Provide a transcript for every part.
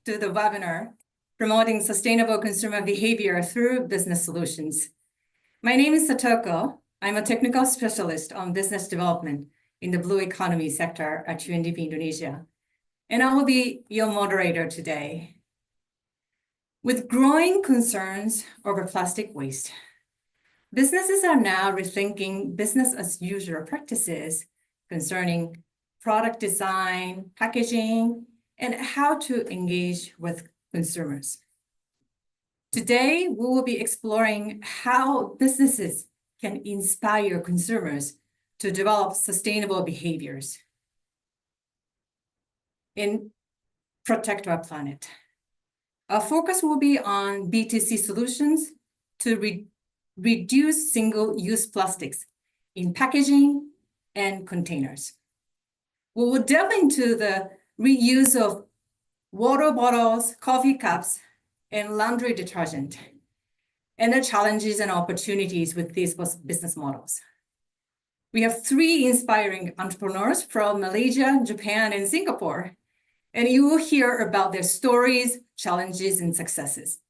to the webinar, Promoting Sustainable Consumer Behavior Through Business Solutions. My name is Satoko. I'm a technical specialist on business development in the blue economy sector at UNDP Indonesia, and I will be your moderator today. With growing concerns over plastic waste, businesses are now rethinking business as usual practices concerning product design, packaging, and how to engage with consumers. Today, we will be exploring how businesses can inspire consumers to develop sustainable behaviors and protect our planet. Our focus will be on B2C solutions to reduce single-use plastics in packaging and containers. We will delve into the reuse of water bottles, coffee cups, and laundry detergent, and the challenges and opportunities with these business models. We have 3 inspiring entrepreneurs from Malaysia, Japan, and Singapore, and you will hear about their stories, challenges, and successes.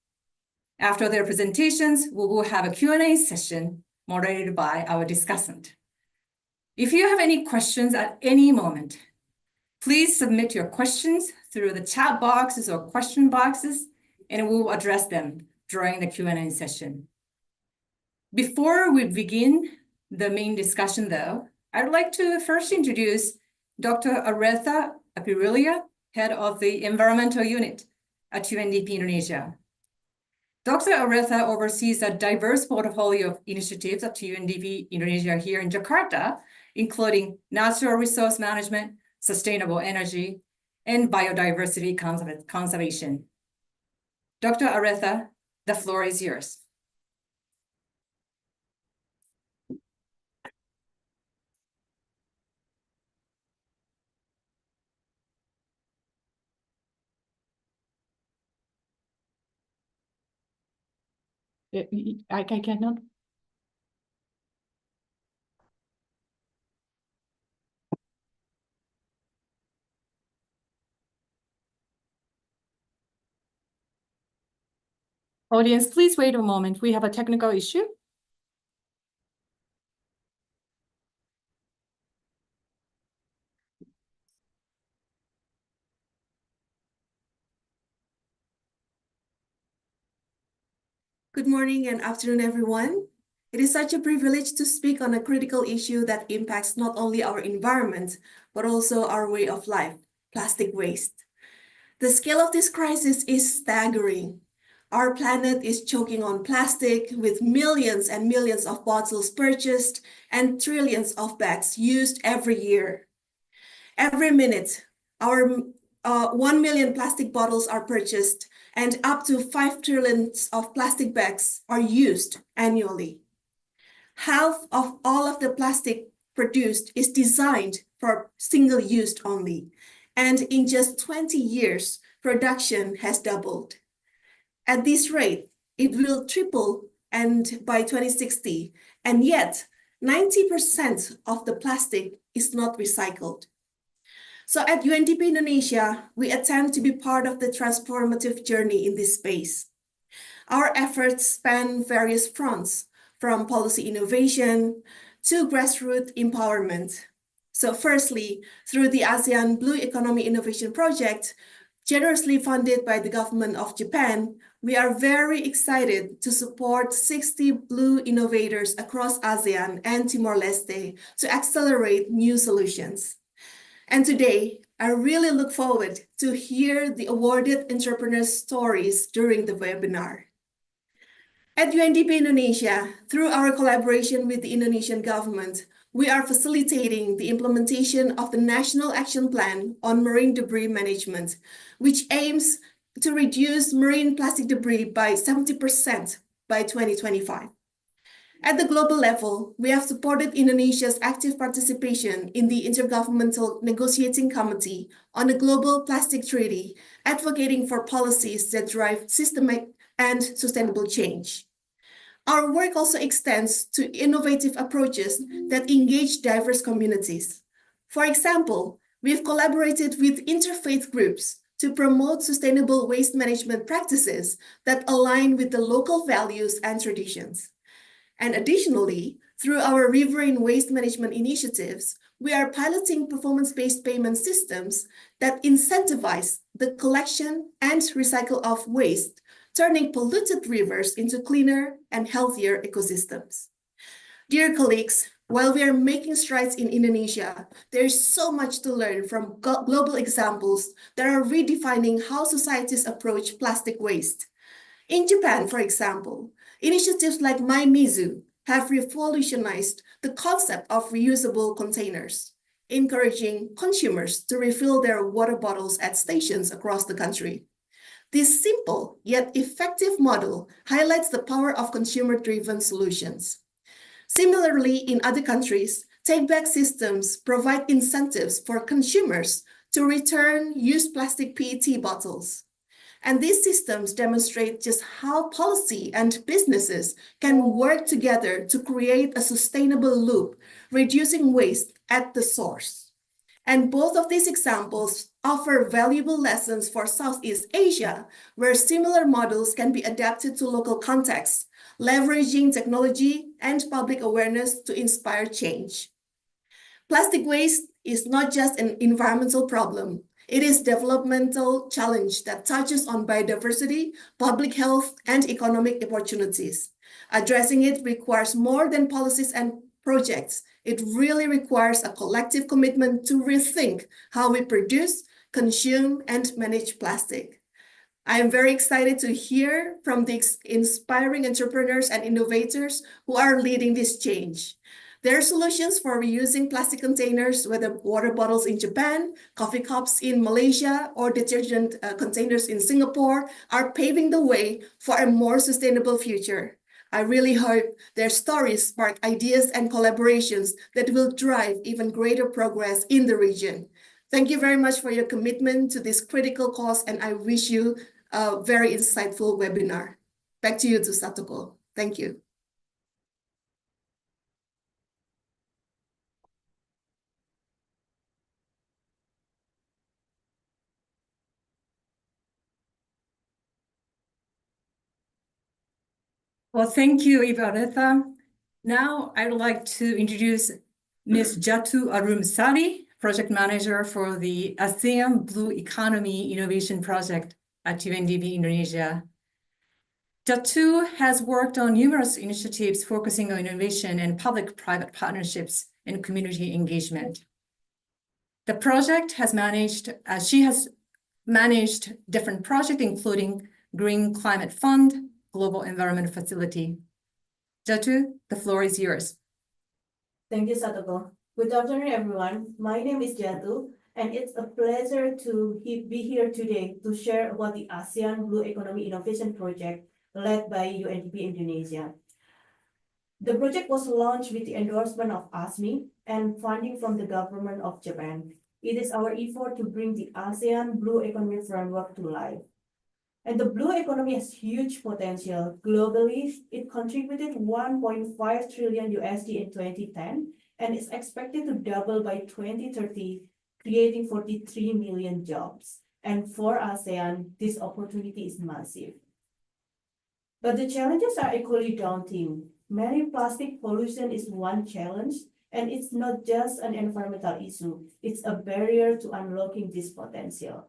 After their presentations, we will have a Q&A session moderated by our discussant. If you have any questions at any moment, please submit your questions through the chat boxes or question boxes, and we will address them during the Q&A session. Before we begin the main discussion, though, I'd like to first introduce Dr. Aretha Apirilia, Head of the Environmental Unit at UNDP Indonesia. Dr. Aretha oversees a diverse portfolio of initiatives at UNDP Indonesia here in Jakarta, including natural resource management, sustainable energy, and biodiversity conservation. Dr. Aretha, the floor is yours. I cannot. Audience, please wait a moment. We have a technical issue. Good morning and afternoon, everyone. It is such a privilege to speak on a critical issue that impacts not only our environment, but also our way of life, plastic waste. The scale of this crisis is staggering. Our planet is choking on plastic with millions and millions of bottles purchased and trillions of bags used every year. Every minute, our 1 million plastic bottles are purchased and up to 5 trillion of plastic bags are used annually. Half of all of the plastic produced is designed for single use only, and in just 20 years, production has doubled. At this rate, it will triple and by 2060, and yet 90% of the plastic is not recycled. So at UNDP Indonesia, we attempt to be part of the transformative journey in this space. Our efforts span various fronts, from policy innovation to grassroots empowerment. So firstly, through the ASEAN Blue Innovation project, generously funded by the government of Japan, we are very excited to support 60 blue innovators across ASEAN and Timor-Leste to accelerate new solutions. And today, I really look forward to hear the awarded entrepreneurs' stories during the webinar. At UNDP Indonesia, through our collaboration with the Indonesian government, we are facilitating the implementation of the National Action Plan on Marine Debris Management, which aims to reduce marine plastic debris by 70% by 2025. At the global level, we have supported Indonesia's active participation in the Intergovernmental Negotiating Committee on the Global Plastic Treaty, advocating for policies that drive systemic and sustainable change. Our work also extends to innovative approaches that engage diverse communities. For example, we've collaborated with interfaith groups to promote sustainable waste management practices that align with the local values and traditions. And additionally, through our riverine waste management initiatives, we are piloting performance-based payment systems that incentivize the collection and recycle of waste, turning polluted rivers into cleaner and healthier ecosystems. Dear colleagues, while we are making strides in Indonesia, there is so much to learn from global examples that are redefining how societies approach plastic waste. In Japan, for example, initiatives like MyMizu have revolutionized the concept of reusable containers, encouraging consumers to refill their water bottles at stations across the country. This simple yet effective model highlights the power of consumer-driven solutions. Similarly, in other countries, take-back systems provide incentives for consumers to return used plastic PET bottles. And these systems demonstrate just how policy and businesses can work together to create a sustainable loop, reducing waste at the source. And both of these examples offer valuable lessons for Southeast Asia, where similar models can be adapted to local contexts, leveraging technology and public awareness to inspire change. Plastic waste is not just an environmental problem. It is a developmental challenge that touches on biodiversity, public health, and economic opportunities. Addressing it requires more than policies and projects. It really requires a collective commitment to rethink how we produce, consume, and manage plastic. I am very excited to hear from the inspiring entrepreneurs and innovators who are leading this change. Their solutions for reusing plastic containers, whether water bottles in Japan, coffee cups in Malaysia, or detergent containers in Singapore, are paving the way for a more sustainable future. I really hope their stories spark ideas and collaborations that will drive even greater progress in the region. Thank you very much for your commitment to this critical cause, and I wish you a very insightful webinar. Back to you, Satoko. Thank you. Well, thank you, Ibaretha. Now I would like to introduce Ms. Jatu Arumsari, Project Manager for the ASEAN Blue Economy Innovation Project at UNDP Indonesia. Jatu has worked on numerous initiatives focusing on innovation and public-private partnerships and community engagement. The project has she has managed different projects, including Green Climate Fund, Global Environment Facility. Jatu, the floor is yours. Thank you, Satoko. Good afternoon, everyone. My name is Jatu, and it's a pleasure to be here today to share about the ASEAN Blue Economy Innovation Project led by UNDP Indonesia. The project was launched with the endorsement of ASMI and funding from the government of Japan. It is our effort to bring the ASEAN Blue Economy framework to life. And the blue economy has huge potential. Globally, it contributed $1.5 trillion in 2010 and is expected to double by 2030, creating 43 million jobs. And for ASEAN, this opportunity is massive. But the challenges are equally daunting. Marine plastic pollution is one challenge, and it's not just an environmental issue. It's a barrier to unlocking this potential.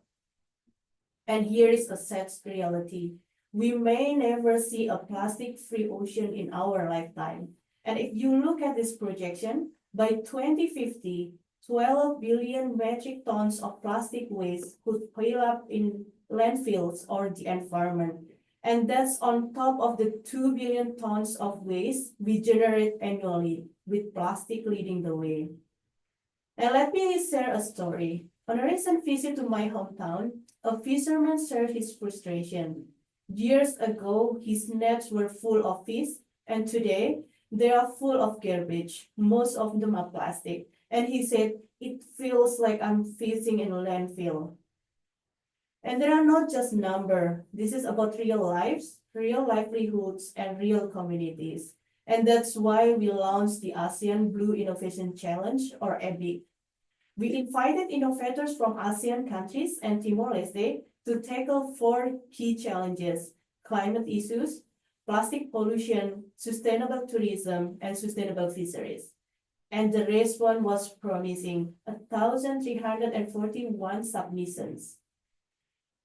And here is a sad reality. We may never see a plastic-free ocean in our lifetime. And if you look at this projection, by 2050, 12 billion metric tons of plastic waste could pile up in landfills or the environment. And that's on top of the 2 billion tons of waste we generate annually, with plastic leading the way. And let me share a story. On a recent visit to my hometown, a fisherman shared his frustration. Years ago, his nets were full of fish, and today they are full of garbage. Most of them are plastic. And he said, "It feels like I'm fishing in a landfill." And there are not just numbers. This is about real lives, real livelihoods, and real communities. And that's why we launched the ASEAN Blue Innovation Challenge, or ABIC. We invited innovators from ASEAN countries and Timor-Leste to tackle 4 key challenges: climate issues, plastic pollution, sustainable tourism, and sustainable fisheries. And the response was promising, 1,341 submissions.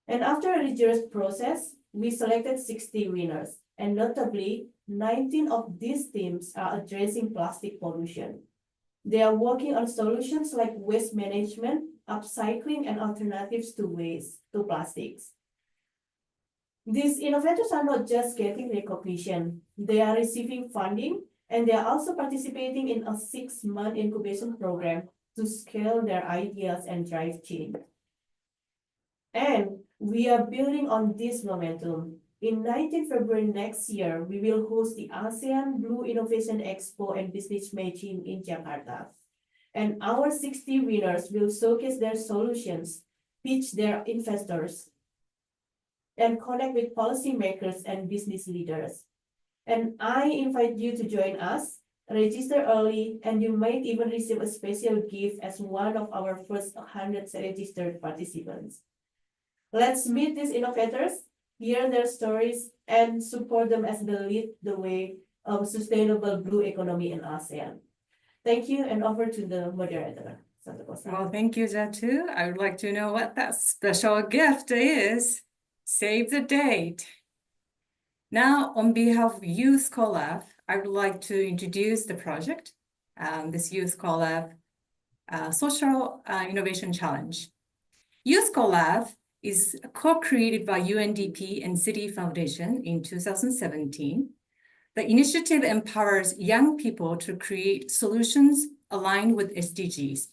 And after a rigorous process, we selected 60 winners, and notably, 19 of these teams are addressing plastic pollution. They are working on solutions like waste management, upcycling, and alternatives to plastics. These innovators are not just getting recognition, they are receiving funding, and they are also participating in a 6-month incubation program to scale their ideas and drive change. And we are building on this momentum. In 19 February next year, we will host the ASEAN Blue Innovation Expo and Business Matching in Jakarta. And our 60 winners will showcase their solutions, pitch their investors, and connect with policymakers and business leaders. And I invite you to join us, register early, and you might even receive a special gift as one of our first 100 registered participants. Let's meet these innovators, hear their stories, and support them as they lead the way of sustainable blue economy in ASEAN. Thank you, and over to the moderator. Well, thank you, Jatu. I would like to know what that special gift is. Save the date. Now, on behalf of Youth Collab, I would like to introduce the project, this Youth Collab Social Innovation Challenge. Youth Collab is co-created by UNDP and City Foundation in 2017. The initiative empowers young people to create solutions aligned with SDGs.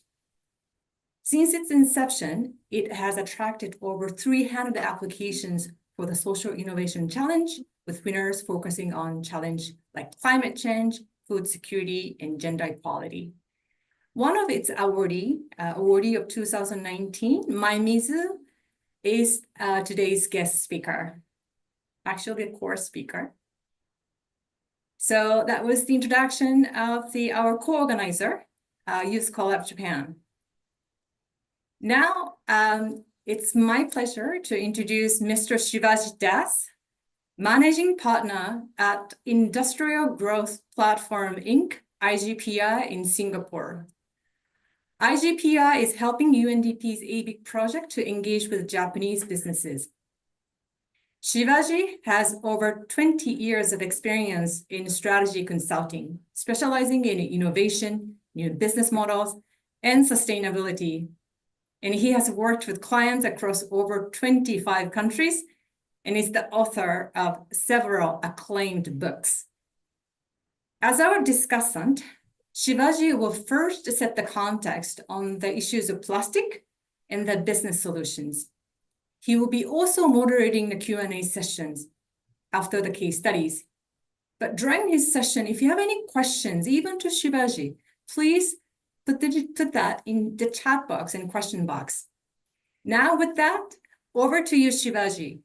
Since its inception, it has attracted over 300 applications for the Social Innovation Challenge, with winners focusing on challenges like climate change, food security, and gender equality. One of its awardee of 2019, Maimizu, is today's guest speaker, actually a core speaker. So that was the introduction of our co-organizer, Youth Collab Japan. Now, it's my pleasure to introduce Mr. Shivaji Das, Managing Partner at Industrial Growth Platform Inc., IGPI in Singapore. IGPI is helping UNDP's ABIC project to engage with Japanese businesses. Shivaji has over 20 years of experience in strategy consulting, specializing in innovation, new business models, and sustainability. And he has worked with clients across over 25 countries and is the author of several acclaimed books. As our discussant, Shivaji will first set the context on the issues of plastic and the business solutions. He will be also moderating the Q&A sessions after the case studies. But during his session, if you have any questions, even to Shivaji, please put that in the chat box and question box. Now with that, over to you, Shivaji.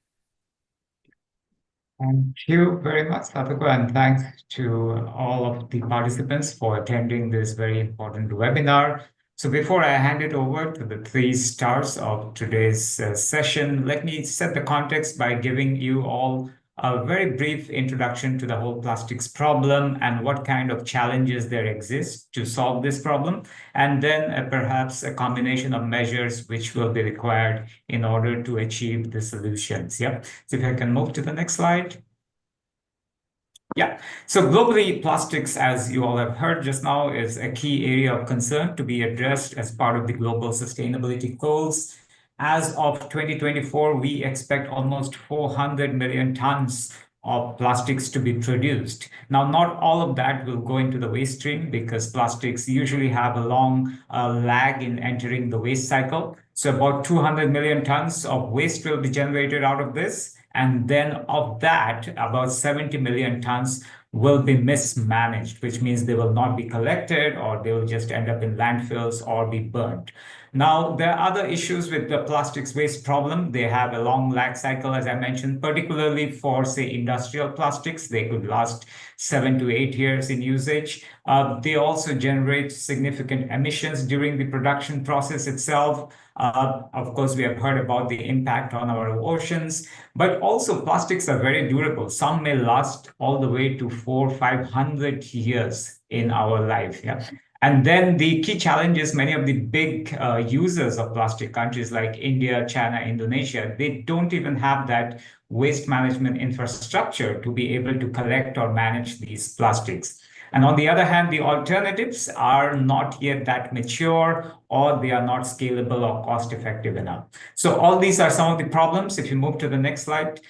Thank you very much, Satoko, and thanks to all of the participants for attending this very important webinar. So before I hand it over to the 3 stars of today's session, let me set the context by giving you all a very brief introduction to the whole plastics problem and what kind of challenges there exist to solve this problem, and then perhaps a combination of measures which will be required in order to achieve the solutions. Yeah. So if I can move to the next slide. Yeah, so globally, plastics, as you all have heard just now, is a key area of concern to be addressed as part of the global sustainability goals. As of 2024, we expect almost 400 million tons of plastics to be produced. Now, not all of that will go into the waste stream because plastics usually have a long lag in entering the waste cycle. So about 200 million tons of waste will be generated out of this. And then of that, about 70 million tons will be mismanaged, which means they will not be collected or they will just end up in landfills or be burnt. Now, there are other issues with the plastics waste problem. They have a long life cycle, as I mentioned, particularly for, say, industrial plastics. They could last 7 to 8 years in usage. They also generate significant emissions during the production process itself. Of course, we have heard about the impact on our oceans, but also plastics are very durable. Some may last all the way to 400-500 years in our life. Yeah. And then the key challenge is many of the big users of plastic countries like India, China, Indonesia, they don't even have that waste management infrastructure to be able to collect or manage these plastics. And on the other hand, the alternatives are not yet that mature, or they are not scalable or cost effective enough. So all these are some of the problems. If you move to the next slide,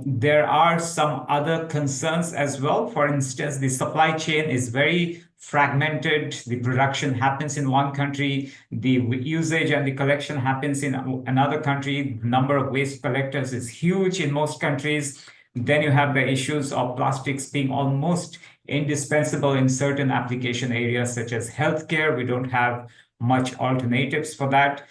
there are some other concerns as well. For instance, the supply chain is very fragmented. The production happens in one country, the usage and the collection happens in another country. The number of waste collectors is huge in most countries. Then you have the issues of plastics being almost indispensable in certain application areas such as healthcare. We don't have much alternatives for that.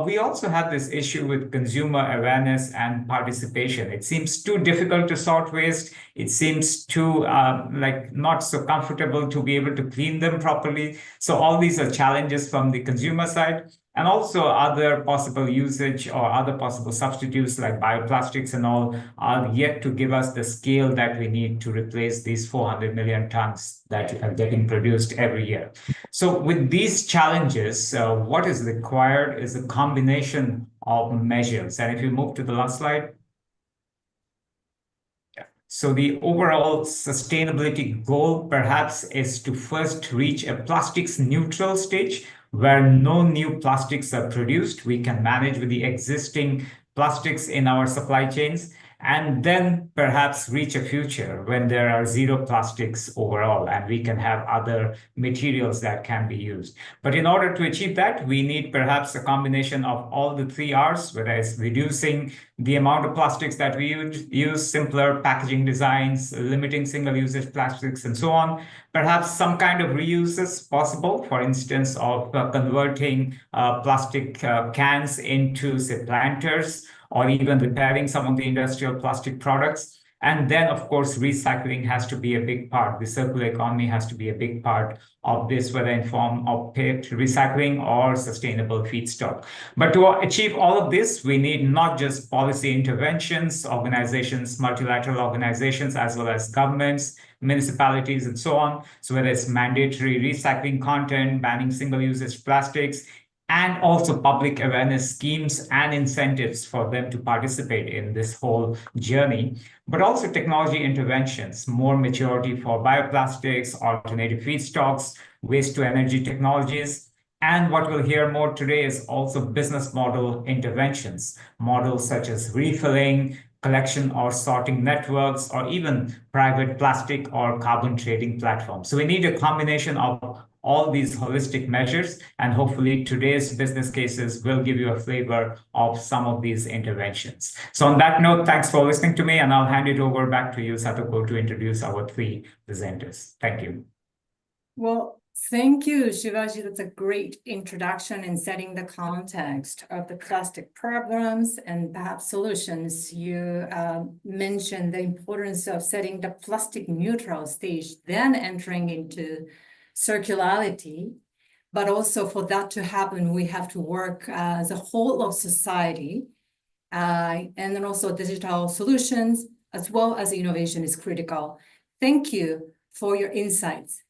We also have this issue with consumer awareness and participation. It seems too difficult to sort waste. It seems too not so comfortable to be able to clean them properly. So all these are challenges from the consumer side. And also other possible usage or other possible substitutes like bioplastics and all are yet to give us the scale that we need to replace these 400 million tons that are getting produced every year. So with these challenges, what is required is a combination of measures. And if you move to the last slide. So the overall sustainability goal perhaps is to first reach a plastics neutral stage where no new plastics are produced. We can manage with the existing plastics in our supply chains, and then perhaps reach a future when there are zero plastics overall and we can have other materials that can be used. But in order to achieve that, we need perhaps a combination of all the 3 Rs, whether it's reducing the amount of plastics that we use, simpler packaging designs, limiting single-use plastics, and so on. Perhaps some kind of reuse is possible, for instance, of converting plastic cans into, say, planters, or even repairing some of the industrial plastic products. And then, of course, recycling has to be a big part. The circular economy has to be a big part of this, whether in form of paid recycling or sustainable feedstock. But to achieve all of this, we need not just policy interventions, organizations, multilateral organizations, as well as governments, municipalities, and so on. So whether it's mandatory recycling content, banning single-use plastics, and also public awareness schemes and incentives for them to participate in this whole journey, but also technology interventions, more maturity for bioplastics, alternative feedstocks, waste-to-energy technologies. And what we'll hear more today is also business model interventions, models such as refilling, collection or sorting networks, or even private plastic or carbon trading platforms. So we need a combination of all these holistic measures, and hopefully today's business cases will give you a flavor of some of these interventions. So on that note, thanks for listening to me, and I'll hand it over back to you, Satoko, to introduce our 3 presenters. Thank you. Well, thank you, Shivaji. That's a great introduction in setting the context of the plastic problems and perhaps solutions. You mentioned the importance of setting the plastic neutral stage, then entering into circularity. But also for that to happen, we have to work as a whole of society. And then also digital solutions as well as innovation is critical. Thank you for your insights.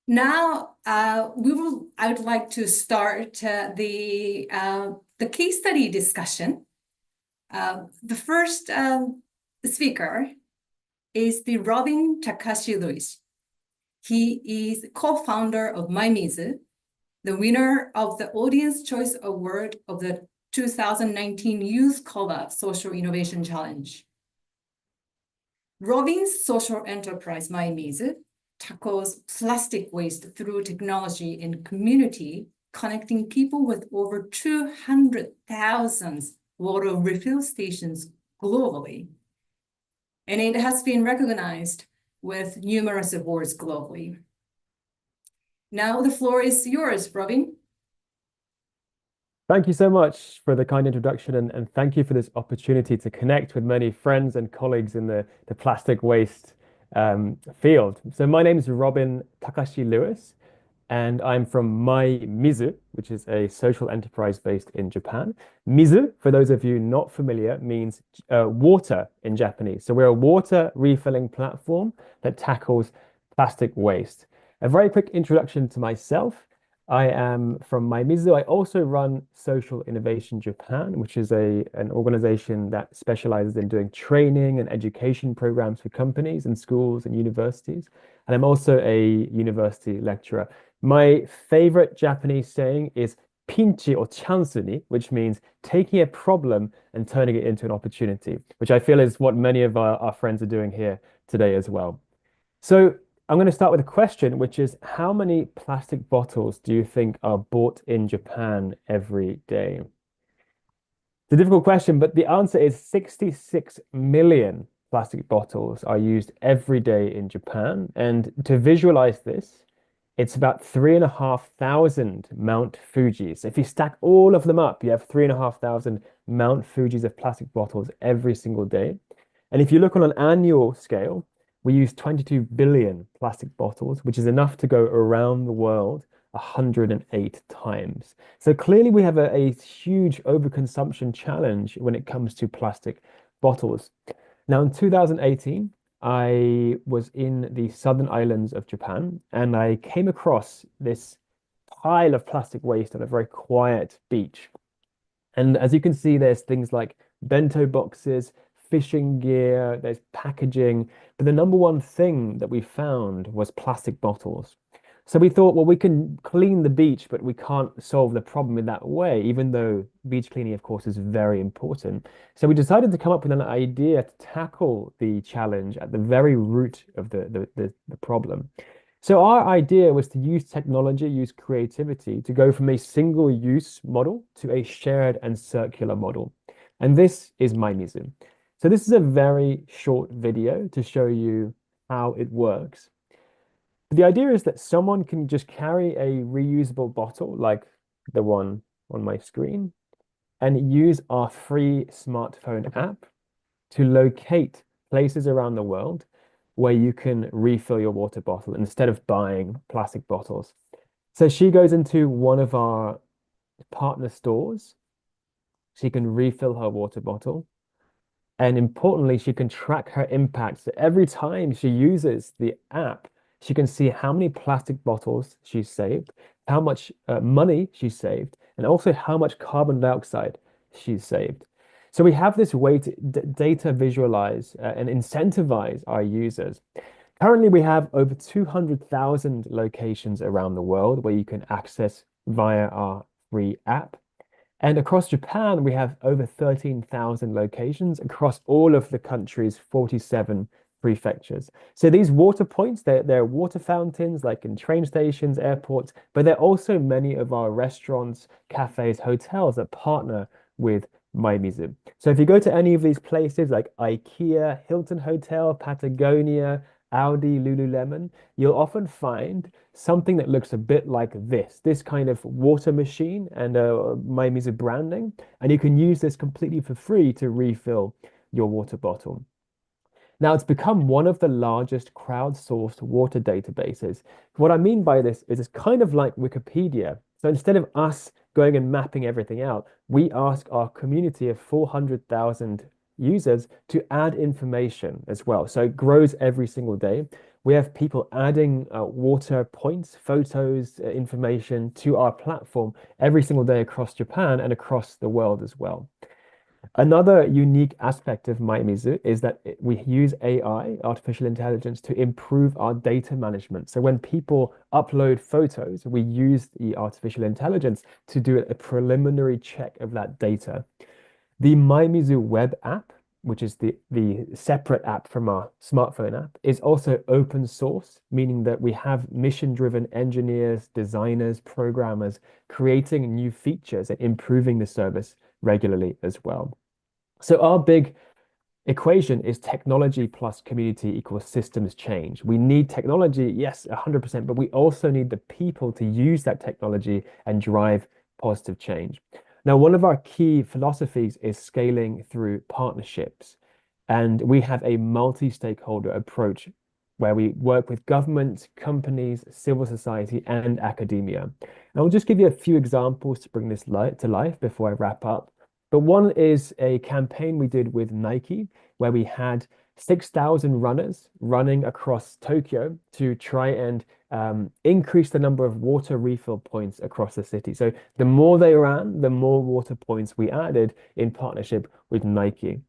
Now, I would like to start the case study discussion. The first speaker is the Robin Takashi Lewis. He is co-founder of MyMizu, the winner of the Audience Choice Award of the 2019 Youth Collab Social Innovation Challenge. Robin's social enterprise, MyMizu, tackles plastic waste through technology and community, connecting people with over 200,000 water refill stations globally. And it has been recognized with numerous awards globally. Now the floor is yours, Robin. Thank you so much for the kind introduction and thank you for this opportunity to connect with many friends and colleagues in the plastic waste field. So my name is Robin Takashi Lewis, and I'm from Mizu, which is a social enterprise based in Japan. Mizu, for those of you not familiar, means water in Japanese. So we're a water refilling platform that tackles plastic waste. A very quick introduction to myself. I am from Mizu. I also run Social Innovation Japan, which is an organization that specializes in doing training and education programs for companies and schools and universities. And I'm also a university lecturer. My favorite Japanese saying is pinchi or chance ni, which means taking a problem and turning it into an opportunity, which I feel is what many of our friends are doing here today as well. So I'm going to start with a question, which is how many plastic bottles do you think are bought in Japan every day? It's a difficult question, but the answer is 66 million plastic bottles are used every day in Japan. And to visualize this, it's about 3,500 Mount Fujis. If you stack all of them up, you have 3,500 Mount Fujis of plastic bottles every single day. And if you look on an annual scale, we use 22 billion plastic bottles, which is enough to go around the world 108 times. So clearly we have a huge overconsumption challenge when it comes to plastic bottles. Now in 2018, I was in the southern islands of Japan and I came across this pile of plastic waste on a very quiet beach. And as you can see, there's things like bento boxes, fishing gear, there's packaging, but the number one thing that we found was plastic bottles. So we thought, well, we can clean the beach, but we can't solve the problem in that way, even though beach cleaning, of course, is very important. So we decided to come up with an idea to tackle the challenge at the very root of the problem. So our idea was to use technology, use creativity to go from a single-use model to a shared and circular model. And this is MyMizu. So this is a very short video to show you how it works. The idea is that someone can just carry a reusable bottle like the one on my screen and use our free smartphone app to locate places around the world where you can refill your water bottle instead of buying plastic bottles. So she goes into one of our partner stores. She can refill her water bottle. And importantly, she can track her impact. So every time she uses the app, she can see how many plastic bottles she's saved, how much money she's saved, and also how much carbon dioxide she's saved. So we have this way to data visualize and incentivize our users. Currently, we have over 200,000 locations around the world where you can access via our free app. And across Japan, we have over 13,000 locations across all of the country's 47 prefectures. So these water points, they're water fountains like in train stations, airports, but they're also many of our restaurants, cafes, hotels that partner with MyMizu. So if you go to any of these places like IKEA, Hilton Hotel, Patagonia, Audi, Lululemon, you'll often find something that looks a bit like this kind of water machine and MyMizu branding. And you can use this completely for free to refill your water bottle. Now, it's become one of the largest crowdsourced water databases. What I mean by this is it's kind of like Wikipedia. So instead of us going and mapping everything out, we ask our community of 400,000 users to add information as well. So it grows every single day. We have people adding water points, photos, information to our platform every single day across Japan and across the world as well. Another unique aspect of MyMizu is that we use AI, artificial intelligence, to improve our data management. So when people upload photos, we use the artificial intelligence to do a preliminary check of that data. The MyMizu web app, which is the separate app from our smartphone app, is also open source, meaning that we have mission-driven engineers, designers, programmers creating new features and improving the service regularly as well. So our big equation is technology plus community equals systems change. We need technology, yes, 100%, but we also need the people to use that technology and drive positive change. Now, one of our key philosophies is scaling through partnerships. And we have a multi-stakeholder approach where we work with government, companies, civil society, and academia. And I'll just give you a few examples to bring this to life before I wrap up. But one is a campaign we did with Nike, where we had 6,000 runners running across Tokyo to try and increase the number of water refill points across the city. So the more they ran, the more water points we added in partnership with Nike.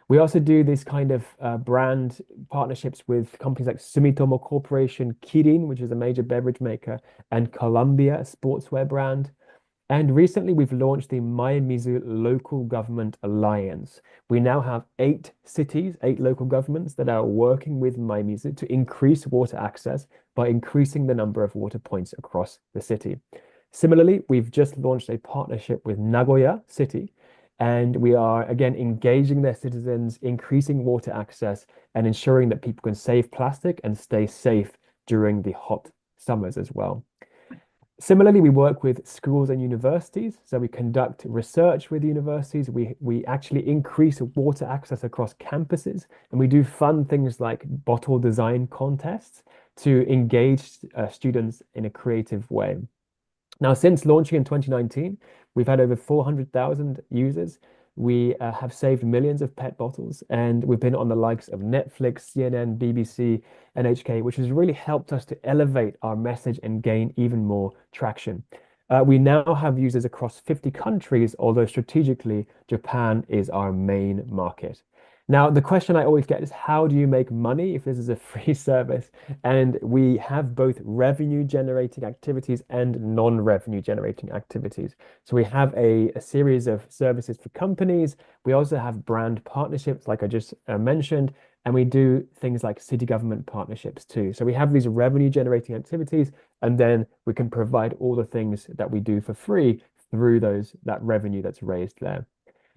We also do this kind of brand partnerships with companies like Sumitomo Corporation, Kirin, which is a major beverage maker, and Columbia, a sportswear brand. And recently, we've launched the Maemizu Local Government Alliance. We now have 8 cities, 8 local governments that are working with Maemizu to increase water access by increasing the number of water points across the city. Similarly, we've just launched a partnership with Nagoya City, and we are again engaging their citizens, increasing water access, and ensuring that people can save plastic and stay safe during the hot summers as well. Similarly, we work with schools and universities. So we conduct research with universities. We actually increase water access across campuses, and we do fun things like bottle design contests to engage students in a creative way. Now, since launching in 2019, we've had over 400,000 users. We have saved millions of PET bottles, and we've been on the likes of Netflix, CNN, BBC, NHK, which has really helped us to elevate our message and gain even more traction. We now have users across 50 countries, although strategically, Japan is our main market. Now, the question I always get is, how do you make money if this is a free service? And we have both revenue generating activities and non-revenue generating activities. So we have a series of services for companies. We also have brand partnerships, like I just mentioned, and we do things like city government partnerships too. So we have these revenue generating activities, and then we can provide all the things that we do for free through that revenue that's raised there.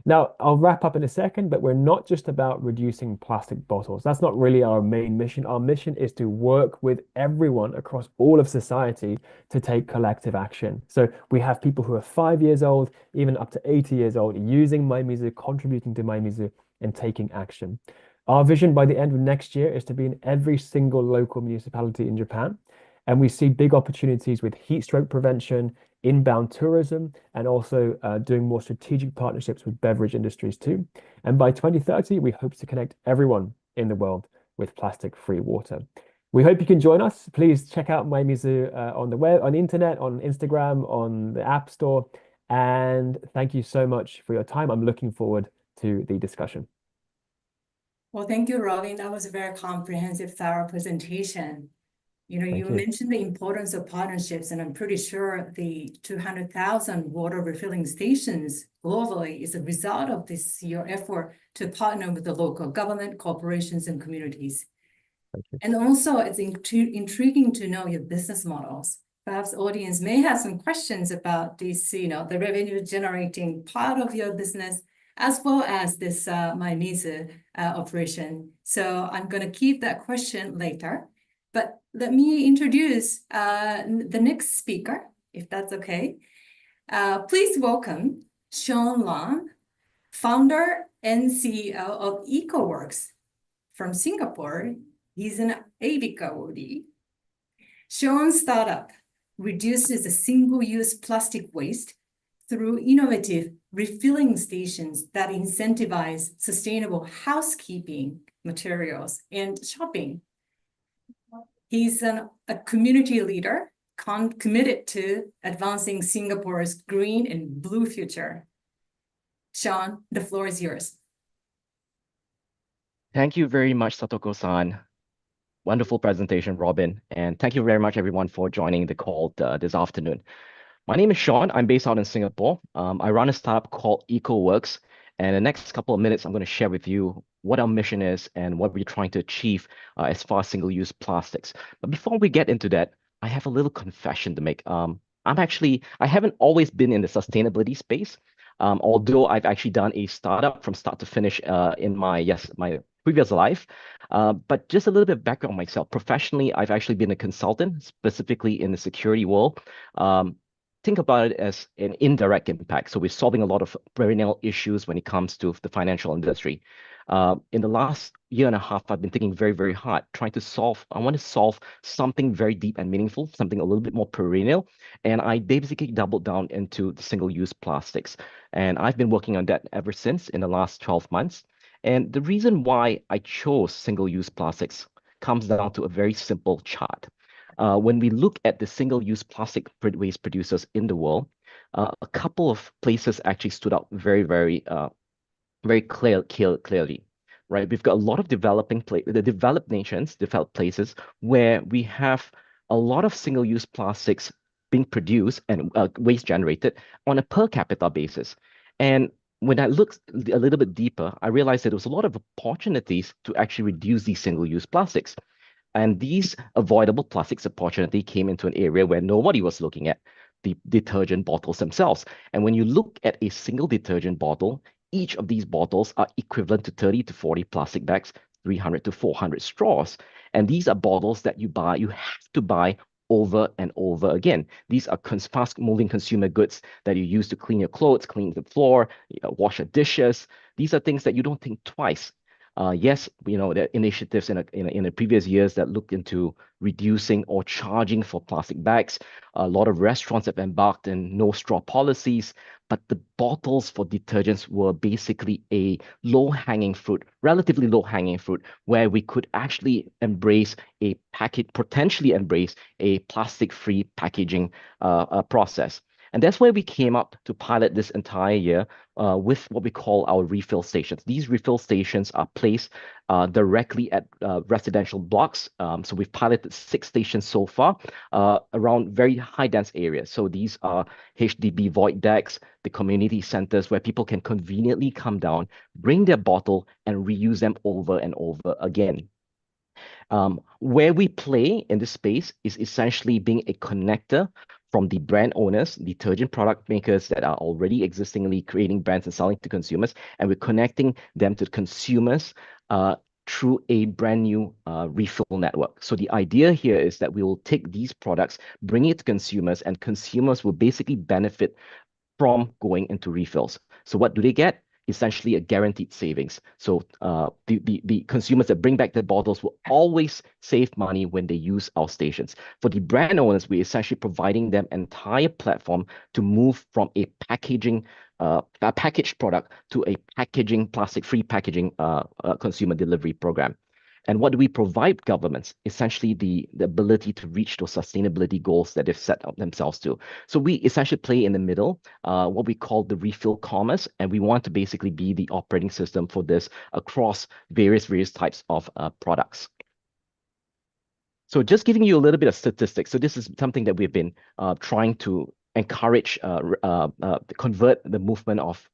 Now, I'll wrap up in a second, but we're not just about reducing plastic bottles. That's not really our main mission. Our mission is to work with everyone across all of society to take collective action. So we have people who are 5 years old, even up to 80 years old, using Maemizu, contributing to Maemizu, and taking action. Our vision by the end of next year is to be in every single local municipality in Japan. And we see big opportunities with heat stroke prevention, inbound tourism, and also doing more strategic partnerships with beverage industries too. And by 2030, we hope to connect everyone in the world with plastic-free water. We hope you can join us. Please check out Maemizu on the web, on the internet, on Instagram, on the App Store. And thank you so much for your time. I'm looking forward to the discussion. Well, thank you, Robin. That was a very comprehensive, thorough presentation. You mentioned the importance of partnerships, and I'm pretty sure the 200,000 water refilling stations globally is a result of your effort to partner with the local government, corporations, and communities. And also, it's intriguing to know your business models. Perhaps audience may have some questions about this, the revenue generating part of your business, as well as this Maemizu operation. So I'm going to keep that question later. But let me introduce the next speaker, if that's okay. Please welcome Sean Long, founder and CEO of EcoWorks from Singapore. He's an ABIC awardee. Sean's startup reduces the single-use plastic waste through innovative refilling stations that incentivize sustainable housekeeping materials and shopping. He's a community leader committed to advancing Singapore's green and blue future. Sean, the floor is yours. Thank you very much, Satoko-san. Wonderful presentation, Robin. And thank you very much, everyone, for joining the call this afternoon. My name is Sean. I'm based out in Singapore. I run a startup called EcoWorks. And in the next couple of minutes, I'm going to share with you what our mission is and what we're trying to achieve as far as single-use plastics. But before we get into that, I have a little confession to make. I haven't always been in the sustainability space, although I've actually done a startup from start to finish in my previous life. But just a little bit of background on myself. Professionally, I've actually been a consultant, specifically in the security world. think about it as an indirect impact. So we're solving a lot of perennial issues when it comes to the financial industry. In the last year and a half, I've been thinking very, very hard, I want to solve something very deep and meaningful, something a little bit more perennial. And I basically doubled down into the single-use plastics. And I've been working on that ever since in the last 12 months. And the reason why I chose single-use plastics comes down to a very simple chart. When we look at the single-use plastic waste producers in the world, a couple of places actually stood out very, very clearly, right? We've got a lot of the developed nations, developed places where we have a lot of single-use plastics being produced and waste generated on a per capita basis. And when I looked a little bit deeper, I realized that there was a lot of opportunities to actually reduce these single-use plastics. And these avoidable plastics opportunity came into an area where nobody was looking at, the detergent bottles themselves. And when you look at a single detergent bottle, each of these bottles are equivalent to 30 to 40 plastic bags, 300 to 400 straws. And these are bottles that you have to buy over and over again. These are fast-moving consumer goods that you use to clean your clothes, clean the floor, wash your dishes. These are things that you don't think twice. Yes, there are initiatives in the previous years that looked into reducing or charging for plastic bags. A lot of restaurants have embarked in no straw policies, but the bottles for detergents were basically a relatively low-hanging fruit, where we could actually potentially embrace a plastic-free packaging process. And that's where we came up to pilot this entire year with what we call our refill stations. These refill stations are placed directly at residential blocks. So we've piloted 6 stations so far around very high dense areas. So these are HDB void decks, the community centers where people can conveniently come down, bring their bottle and reuse them over and over again. Where we play in this space is essentially being a connector from the brand owners, detergent product makers that are already existingly creating brands and selling to consumers, and we're connecting them to consumers through a brand new refill network. So the idea here is that we will take these products, bring it to consumers, and consumers will basically benefit from going into refills. So what do they get? Essentially a guaranteed savings. So the consumers that bring back their bottles will always save money when they use our stations. For the brand owners, we're essentially providing them an entire platform to move from a packaged product to a plastic-free packaging consumer delivery program. And what do we provide governments? Essentially the ability to reach those sustainability goals that they've set up themselves to. So we essentially play in the middle, what we call the refill commerce, and we want to basically be the operating system for this across various types of products. So just giving you a little bit of statistics. So this is something that we've been trying to encourage, convert the movement of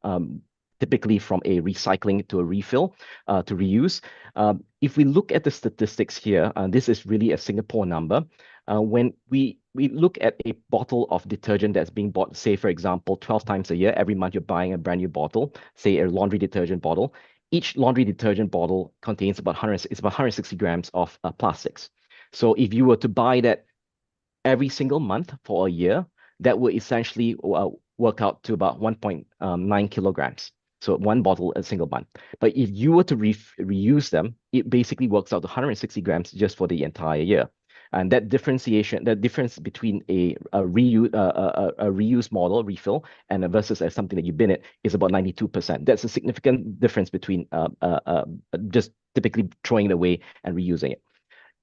typically from a recycling to a refill, to reuse. If we look at the statistics here, this is really a Singapore number. When we look at a bottle of detergent that's being bought, say, for example, 12 times a year, every month you're buying a brand new bottle, say a laundry detergent bottle. Each laundry detergent bottle contains about 160 grams of plastics. So if you were to buy that every single month for a year, that would essentially work out to about 1.9 kilograms. So one bottle a single month. But if you were to reuse them, it basically works out to 160 grams just for the entire year. And that difference between a reuse model, refill, and versus something that you bin it is about 92%. That's a significant difference between just typically throwing it away and reusing it.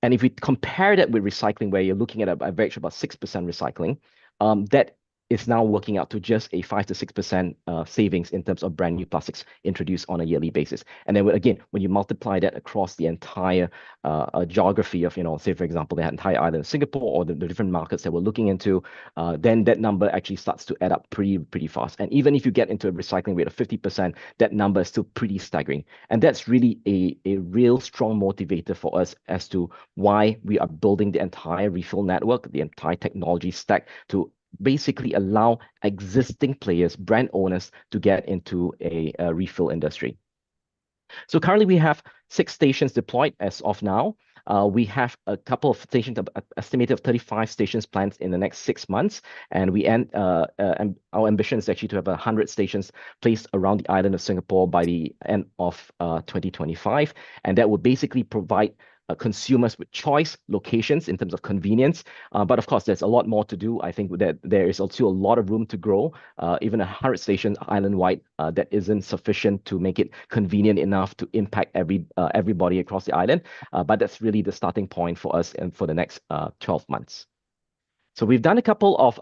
And if we compare that with recycling, where you're looking at an average about 6% recycling, that is now working out to just a 5 to 6% savings in terms of brand new plastics introduced on a yearly basis. And then again, when you multiply that across the entire geography of, say, for example, the entire island of Singapore or the different markets that we're looking into, then that number actually starts to add up pretty fast. And even if you get into a recycling rate of 50%, that number is still pretty staggering. And that's really a real strong motivator for us as to why we are building the entire refill network, the entire technology stack, to basically allow existing players, brand owners, to get into a refill industry. So currently we have 6 stations deployed as of now. We have a couple of stations, estimated of 35 stations planned in the next 6 months, and and our ambition is actually to have 100 stations placed around the island of Singapore by the end of 2025, and that would basically provide consumers with choice locations in terms of convenience. But of course, there's a lot more to do. I think that there is also a lot of room to grow. Even 100 stations island-wide, that isn't sufficient to make it convenient enough to impact everybody across the island. But that's really the starting point for us and for the next 12 months. So we've done a couple of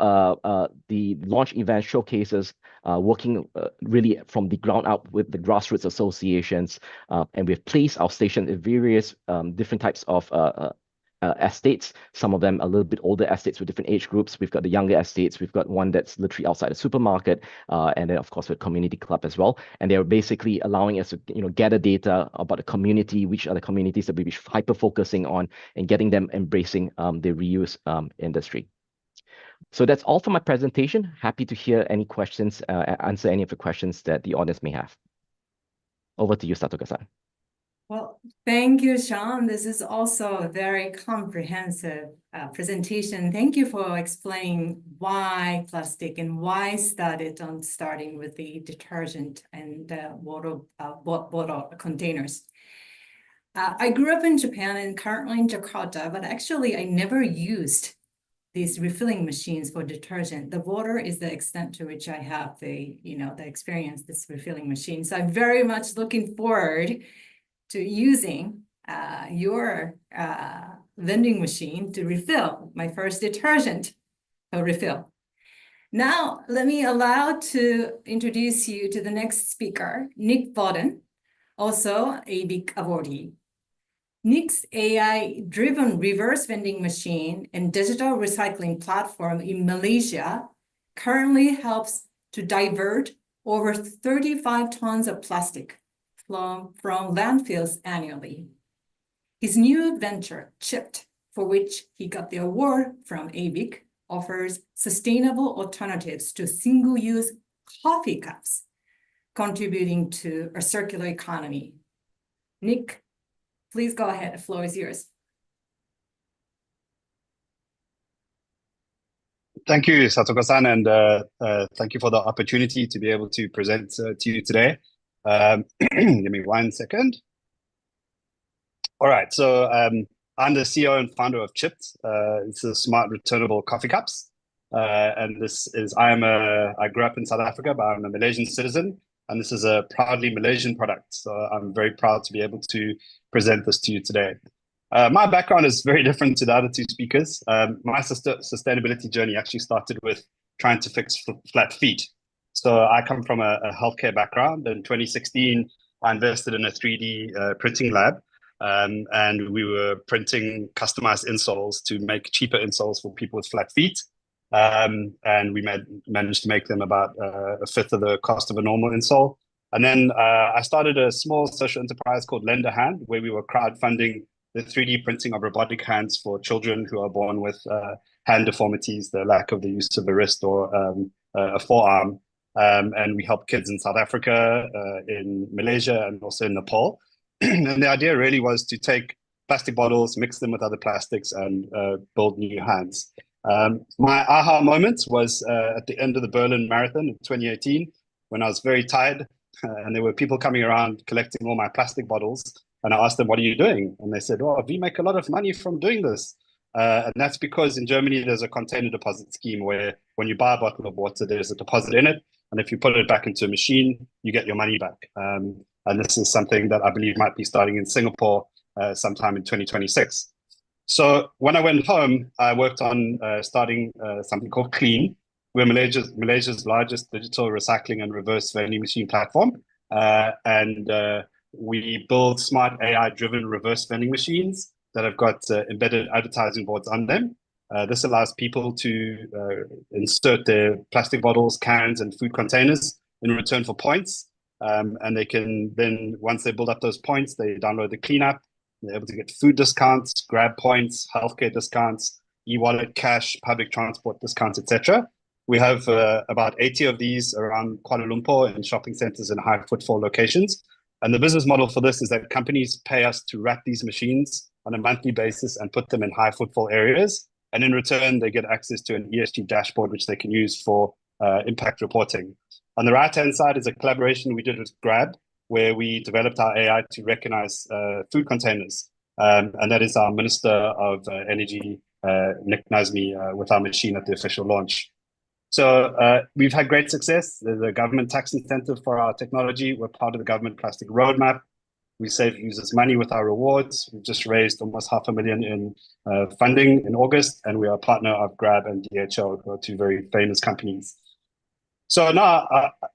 the launch event showcases, working really from the ground up with the grassroots associations, and we've placed our station in various different types of estates. Some of them a little bit older estates with different age groups. We've got the younger estates. We've got one that's literally outside a supermarket, and then of course with community club as well. And they're basically allowing us to gather data about the community, which are the communities that we're hyper focusing on, and getting them embracing the reuse industry. So that's all for my presentation. Happy to hear any questions, answer any of the questions that the audience may have. Over to you, Satoko-san. Well, thank you, Sean. This is also a very comprehensive presentation. Thank you for explaining why plastic and why starting with the detergent and water bottle containers. I grew up in Japan and currently in Jakarta, but actually I never used these refilling machines for detergent. The water is the extent to which I have the experience, this refilling machine. So I'm very much looking forward to using your vending machine to refill my first detergent for refill. Now, let me allow to introduce you to the next speaker, Nick Bowden, also ABIC awardee. Nick's AI-driven reverse vending machine and digital recycling platform in Malaysia currently helps to divert over 35 tons of plastic from landfills annually. His new venture, Chipped, for which he got the award from ABIC, offers sustainable alternatives to single-use coffee cups, contributing to a circular economy. Nick, please go ahead. The floor is yours. Thank you, Satoko-san, and thank you for the opportunity to be able to present to you today. Give me 1 second. All right, so I'm the CEO and founder of Chipped. It's a smart returnable coffee cups, and I grew up in South Africa, but I'm a Malaysian citizen, and this is a proudly Malaysian product. So I'm very proud to be able to present this to you today. My background is very different to the other two speakers. My sustainability journey actually started with trying to fix flat feet. So I come from a healthcare background. In 2016, I invested in a 3D printing lab, and we were printing customized insoles to make cheaper insoles for people with flat feet. And we managed to make them about a fifth of the cost of a normal insole. And then I started a small social enterprise called Lend a Hand, where we were crowdfunding the 3D printing of robotic hands for children who are born with hand deformities, the lack of the use of a wrist or a forearm. And we help kids in South Africa, in Malaysia, and also in Nepal. And the idea really was to take plastic bottles, mix them with other plastics, and build new hands. My aha moment was at the end of the Berlin Marathon in 2018, when I was very tired, and there were people coming around collecting all my plastic bottles. And I asked them, "What are you doing?" And they said, "Oh, we make a lot of money from doing this." And that's because in Germany, there's a container deposit scheme where when you buy a bottle of water, there's a deposit in it. And if you put it back into a machine, you get your money back. And this is something that I believe might be starting in Singapore sometime in 2026. So when I went home, I worked on starting something called Clean. We're Malaysia's largest digital recycling and reverse vending machine platform. We build smart AI-driven reverse vending machines that have got embedded advertising boards on them. This allows people to insert their plastic bottles, cans, and food containers in return for points. And they can then, once they build up those points, they download the Clean app. They're able to get food discounts, grab points, healthcare discounts, e-wallet, cash, public transport discounts, etc. We have about 80 of these around Kuala Lumpur in shopping centers and high footfall locations. And the business model for this is that companies pay us to wrap these machines on a monthly basis and put them in high footfall areas. And in return, they get access to an ESG dashboard, which they can use for impact reporting. On the right-hand side is a collaboration we did with Grab, where we developed our AI to recognize food containers. And that is our Minister of Energy, Nick Nazmi, with our machine at the official launch. So we've had great success. There's a government tax incentive for our technology. We're part of the government plastic roadmap. We save users money with our rewards. We've just raised almost $500,000 in funding in August, and we are a partner of Grab and DHL, who are two very famous companies. So now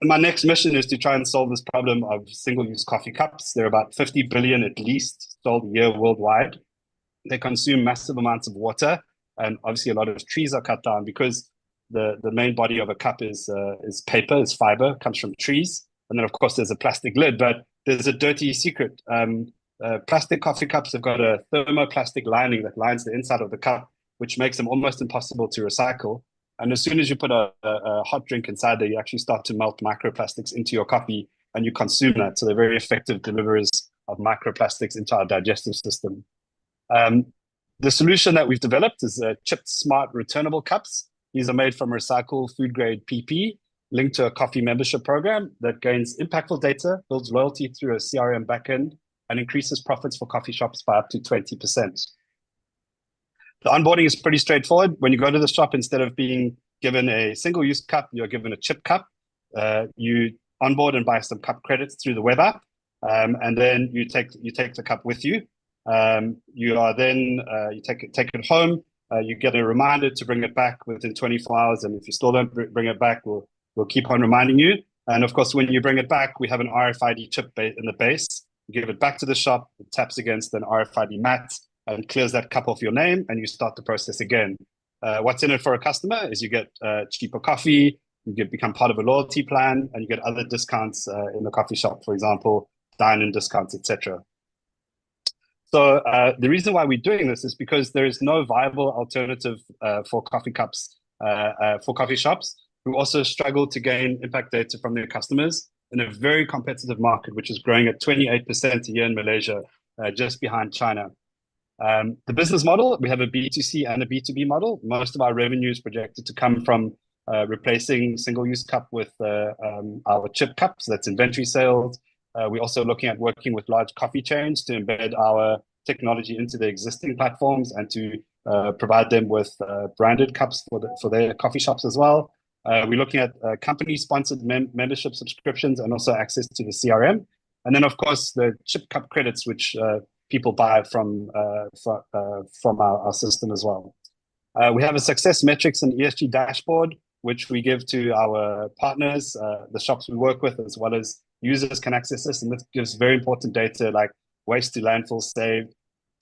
my next mission is to try and solve this problem of single-use coffee cups. There are about 50 billion at least sold a year worldwide. They consume massive amounts of water, and obviously a lot of trees are cut down because the main body of a cup is paper, is fiber, comes from trees. And then of course there's a plastic lid, but there's a dirty secret. Plastic coffee cups have got a thermoplastic lining that lines the inside of the cup, which makes them almost impossible to recycle. And as soon as you put a hot drink inside there, you actually start to melt microplastics into your coffee and you consume that. So they're very effective deliverers of microplastics into our digestive system. The solution that we've developed is chipped smart returnable cups. These are made from recycled food grade PP, linked to a coffee membership program that gains impactful data, builds loyalty through a CRM backend, and increases profits for coffee shops by up to 20%. The onboarding is pretty straightforward. When you go to the shop, instead of being given a single-use cup, you're given a chip cup. You onboard and buy some cup credits through the web app, and then you take the cup with you. You are then you take it home. You get a reminder to bring it back within 24 hours, and if you still don't bring it back, we'll keep on reminding you. And of course, when you bring it back, we have an RFID chip in the base. You give it back to the shop, it taps against an RFID mat, and clears that cup off your name, and you start the process again. What's in it for a customer is you get cheaper coffee, you become part of a loyalty plan, and you get other discounts in the coffee shop, for example, dine-in discounts, etc. So the reason why we're doing this is because there is no viable alternative for coffee cups for coffee shops who also struggle to gain impact data from their customers in a very competitive market, which is growing at 28% a year in Malaysia, just behind China. The business model, we have a B2C and a B2B model. Most of our revenue is projected to come from replacing single-use cup with our chip cups. That's inventory sales. We're also looking at working with large coffee chains to embed our technology into their existing platforms and to provide them with branded cups for their coffee shops as well. We're looking at company-sponsored membership subscriptions and also access to the CRM. And then, of course, the chip cup credits, which people buy from our system as well. We have a success metrics and ESG dashboard, which we give to our partners, the shops we work with, as well as users can access this. And this gives very important data like waste to landfill saved,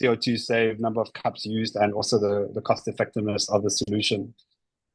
CO2 saved, number of cups used, and also the cost effectiveness of the solution.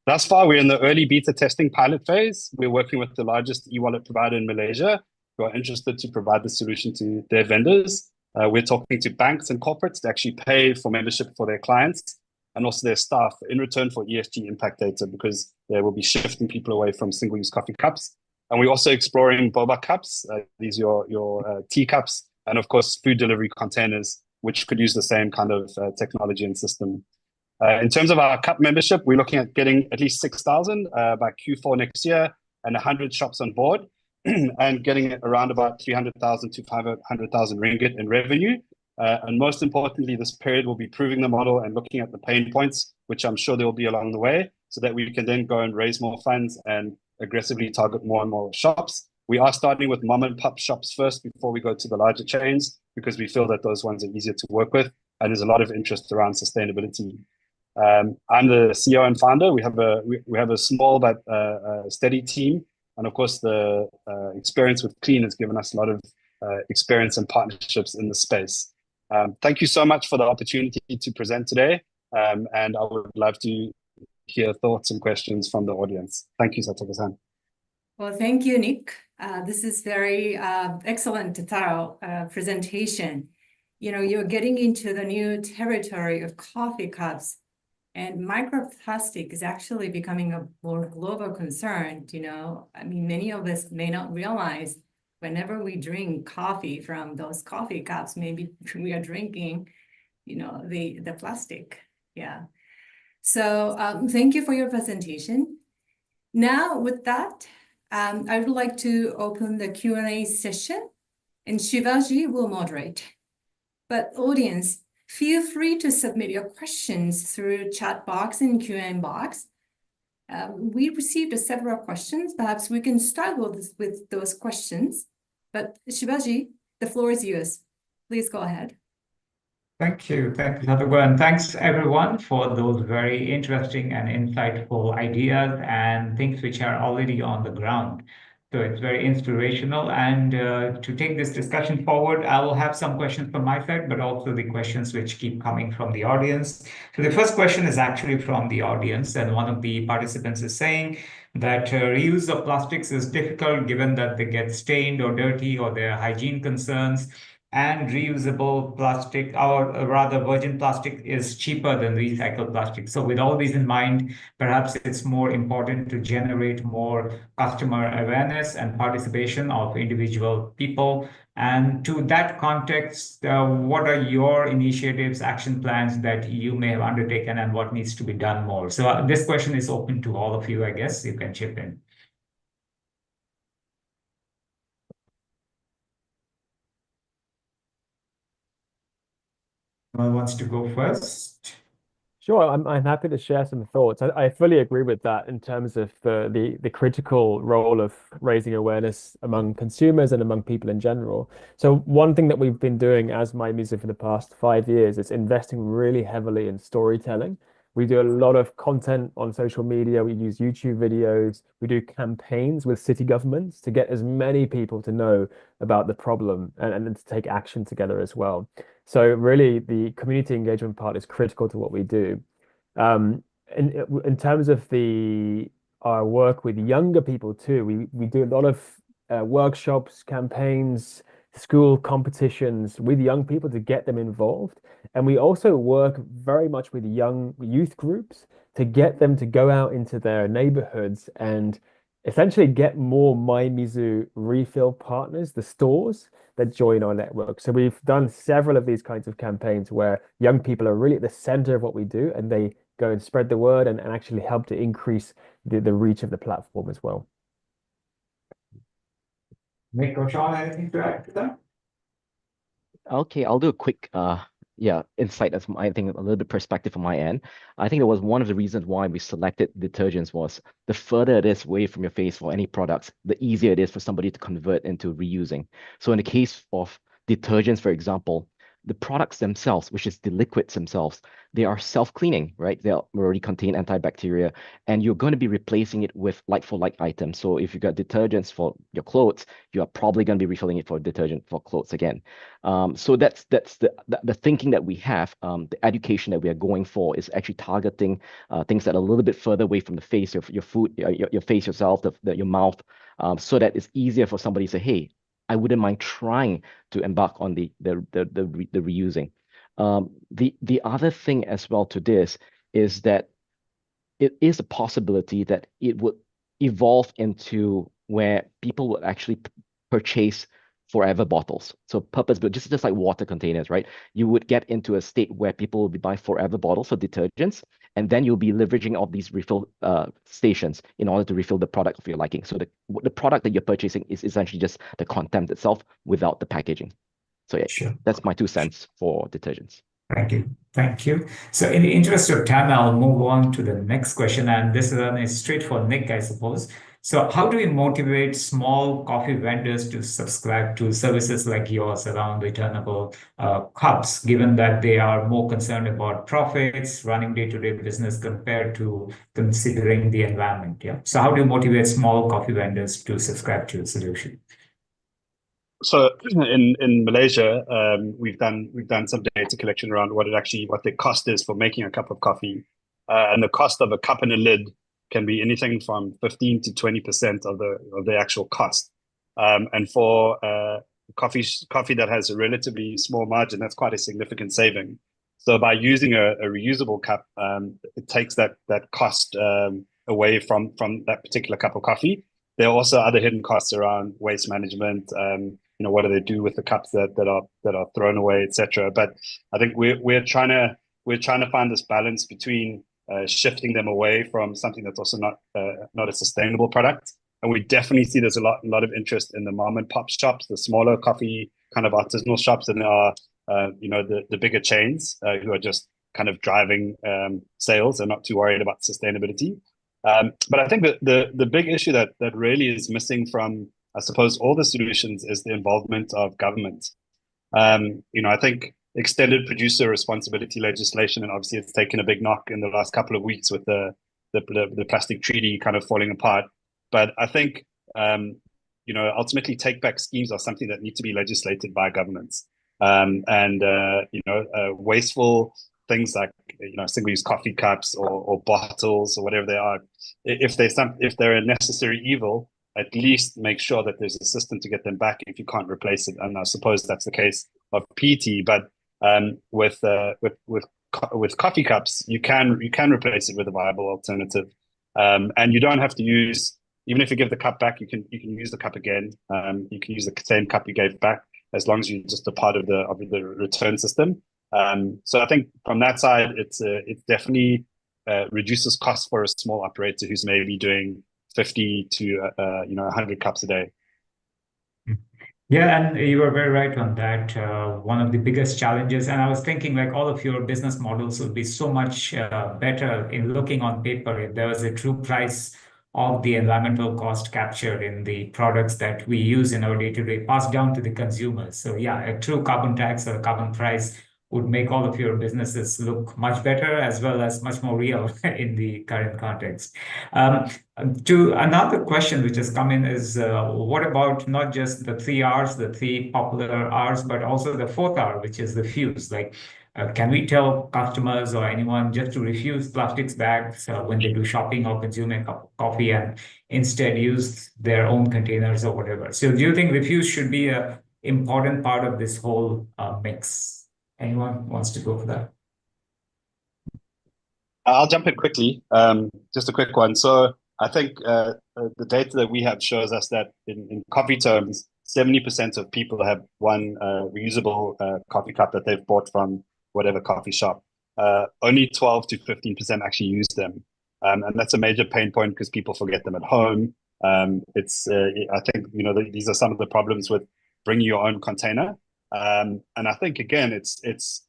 Thus far, we're in the early beta testing pilot phase. We're working with the largest e-wallet provider in Malaysia who are interested to provide the solution to their vendors. We're talking to banks and corporates to actually pay for membership for their clients and also their staff in return for ESG impact data, because they will be shifting people away from single-use coffee cups. And we're also exploring boba cups. These are your tea cups, and of course, food delivery containers, which could use the same kind of technology and system. In terms of our cup membership, we're looking at getting at least 6,000 by Q4 next year and 100 shops on board and getting around about 300,000 to 500,000 ringgit in revenue. And most importantly, this period will be proving the model and looking at the pain points, which I'm sure there will be along the way, so that we can then go and raise more funds and aggressively target more and more shops. We are starting with mom and pop shops first before we go to the larger chains, because we feel that those ones are easier to work with, and there's a lot of interest around sustainability. I'm the CEO and founder. We have a small but steady team, and of course the experience with Clean has given us a lot of experience and partnerships in the space. Thank you so much for the opportunity to present today, and I would love to hear thoughts and questions from the audience. Thank you, Satoko-san. Well, thank you, Nick. This is very excellent, thorough presentation. You know, you're getting into the new territory of coffee cups, and microplastic is actually becoming a more global concern. You know, I mean, many of us may not realize whenever we drink coffee from those coffee cups, maybe we are drinking the plastic. Yeah. So thank you for your presentation. Now with that, I would like to open the Q&A session, and Shivaji will moderate. But audience, feel free to submit your questions through chat box and Q&A box. We received several questions. Perhaps we can start with those questions. But Shivaji, the floor is yours. Please go ahead. Thank you, Satoko, and thanks everyone for those very interesting and insightful ideas and things which are already on the ground. So it's very inspirational. And to take this discussion forward, I will have some questions from my side, but also the questions which keep coming from the audience. So the first question is actually from the audience, and one of the participants is saying that reuse of plastics is difficult given that they get stained or dirty or there are hygiene concerns. And reusable plastic, or rather virgin plastic, is cheaper than recycled plastic. So with all these in mind, perhaps it's more important to generate more customer awareness and participation of individual people. And to that context, what are your initiatives, action plans that you may have undertaken, and what needs to be done more? So this question is open to all of you, I guess. You can chip in. Who wants to go first? Sure, I'm happy to share some thoughts. I fully agree with that in terms of the critical role of raising awareness among consumers and among people in general. So one thing that we've been doing as MyMusic for the past 5 years is investing really heavily in storytelling. We do a lot of content on social media. We use YouTube videos. We do campaigns with city governments to get as many people to know about the problem and to take action together as well. So really, the community engagement part is critical to what we do. In terms of our work with younger people too, we do a lot of workshops, campaigns, school competitions with young people to get them involved. And we also work very much with young youth groups to get them to go out into their neighborhoods and essentially get more MyMizu refill partners, the stores that join our network. So we've done several of these kinds of campaigns where young people are really at the center of what we do, and they go and spread the word and actually help to increase the reach of the platform as well. Nick or Sean, anything to add to that? Okay, I'll do a quick insight as I think a little bit perspective from my end. I think it was one of the reasons why we selected detergents was the further it is away from your face for any products, the easier it is for somebody to convert into reusing. So in the case of detergents, for example, the products themselves, which is the liquids themselves, they are self-cleaning, right? They already contain antibacteria, and you're going to be replacing it with like-for-like items. So if you got detergents for your clothes, you are probably going to be refilling it for detergent for clothes again. So that's the thinking that we have. The education that we are going for is actually targeting things that are a little bit further away from the face of your food, your face yourself, your mouth, so that it's easier for somebody to say, hey, I wouldn't mind trying to embark on the reusing. The other thing as well to this is that it is a possibility that it would evolve into where people would actually purchase forever bottles. So purpose-built, just like water containers, right? You would get into a state where people will be buying forever bottles for detergents, and then you'll be leveraging all these refill stations in order to refill the product of your liking. So the product that you're purchasing is essentially just the content itself without the packaging. So yeah, Sure. That's my 2 cents for detergents. Thank you. Thank you. So in the interest of time, I'll move on to the next question. And this one is straight for Nick, I suppose. So how do we motivate small coffee vendors to subscribe to services like yours around returnable cups, given that they are more concerned about profits, running day-to-day business compared to considering the environment? Yeah. So how do you motivate small coffee vendors to subscribe to your solution? So in Malaysia, we've done some data collection around what the cost is for making a cup of coffee, and the cost of a cup and a lid can be anything from 15 to 20% of the actual cost. And for coffee that has a relatively small margin, that's quite a significant saving. So by using a reusable cup, it takes that cost away from that particular cup of coffee. There are also other hidden costs around waste management, what do they do with the cups that are thrown away, etc. But I think we're trying to find this balance between shifting them away from something that's also not a sustainable product. And we definitely see there's a lot of interest in the mom and pop shops, the smaller coffee kind of artisanal shops, and there are the bigger chains who are just kind of driving sales and not too worried about sustainability. But I think that the big issue that really is missing from, I suppose, all the solutions is the involvement of government. I think extended producer responsibility legislation, and obviously it's taken a big knock in the last couple of weeks with the plastic treaty kind of falling apart. But I think ultimately take back schemes are something that need to be legislated by governments. Wasteful things like single-use coffee cups or bottles or whatever they are, if they're a necessary evil, at least make sure that there's a system to get them back if you can't replace it. And I suppose that's the case of PET, but with coffee cups, you can replace it with a viable alternative, and you don't have to use. Even if you give the cup back, you can use the cup again. You can use the same cup you gave back as long as you're just a part of the return system. So I think from that side, it definitely reduces costs for a small operator who's maybe doing 50 to 100 cups a day. Yeah, and you are very right on that. One of the biggest challenges, and I was thinking like all of your business models would be so much better in looking on paper if there was a true price of the environmental cost captured in the products that we use in our day-to-day, passed down to the consumers. So yeah, a true carbon tax or a carbon price would make all of your businesses look much better as well as much more real in the current context. To another question which has come in is, what about not just the 3 R's, the 3 popular R's, but also the 4th R, which is the fuse? Like, can we tell customers or anyone just to refuse plastics bags when they do shopping or consume a cup of coffee and instead use their own containers or whatever? So do you think refuse should be an important part of this whole mix? Anyone wants to go for that? I'll jump in quickly. Just a quick one. So I think the data that we have shows us that in coffee terms, 70% of people have one reusable coffee cup that they've bought from whatever coffee shop. Only 12 to 15% actually use them. And that's a major pain point because people forget them at home. I think, these are some of the problems with bringing your own container. And I think, again, it's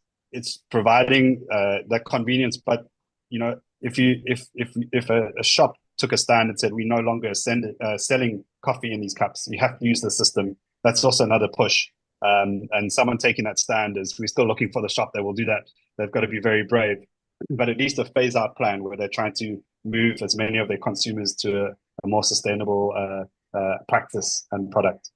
providing that convenience. But, if a shop took a stand and said, we no longer selling coffee in these cups, you have to use the system, that's also another push. And someone taking that stand is, we're still looking for the shop that will do that. They've got to be very brave, but at least a phase out plan where they're trying to move as many of their consumers to a more sustainable practice and product.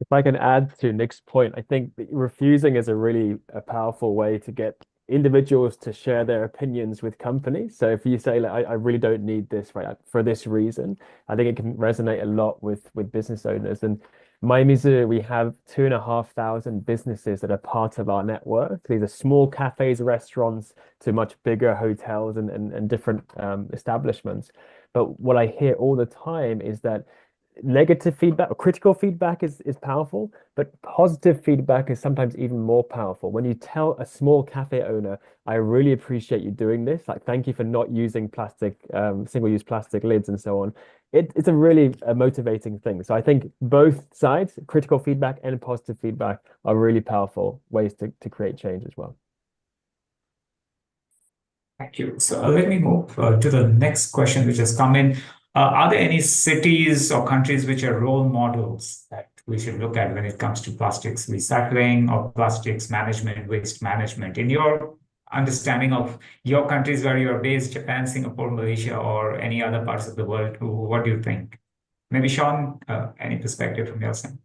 If I can add to Nick's point, I think refusing is a really powerful way to get individuals to share their opinions with companies. So if you say, like, I really don't need this right for this reason, I think it can resonate a lot with business owners. And Miami Zoo, we have 2,500 businesses that are part of our network. These are small cafes, restaurants, to much bigger hotels and different establishments. But what I hear all the time is that negative feedback or critical feedback is powerful, but positive feedback is sometimes even more powerful. When you tell a small cafe owner, I really appreciate you doing this, like, thank you for not using plastic, single-use plastic lids and so on, it's a really motivating thing. So I think both sides, critical feedback and positive feedback, are really powerful ways to create change as well. Thank you. So let me move to the next question which has come in. Are there any cities or countries which are role models that we should look at when it comes to plastics recycling or plastics management, waste management? In your understanding of your countries where you're based, Japan, Singapore, Malaysia, or any other parts of the world, what do you think? Maybe Sean, any perspective from your side?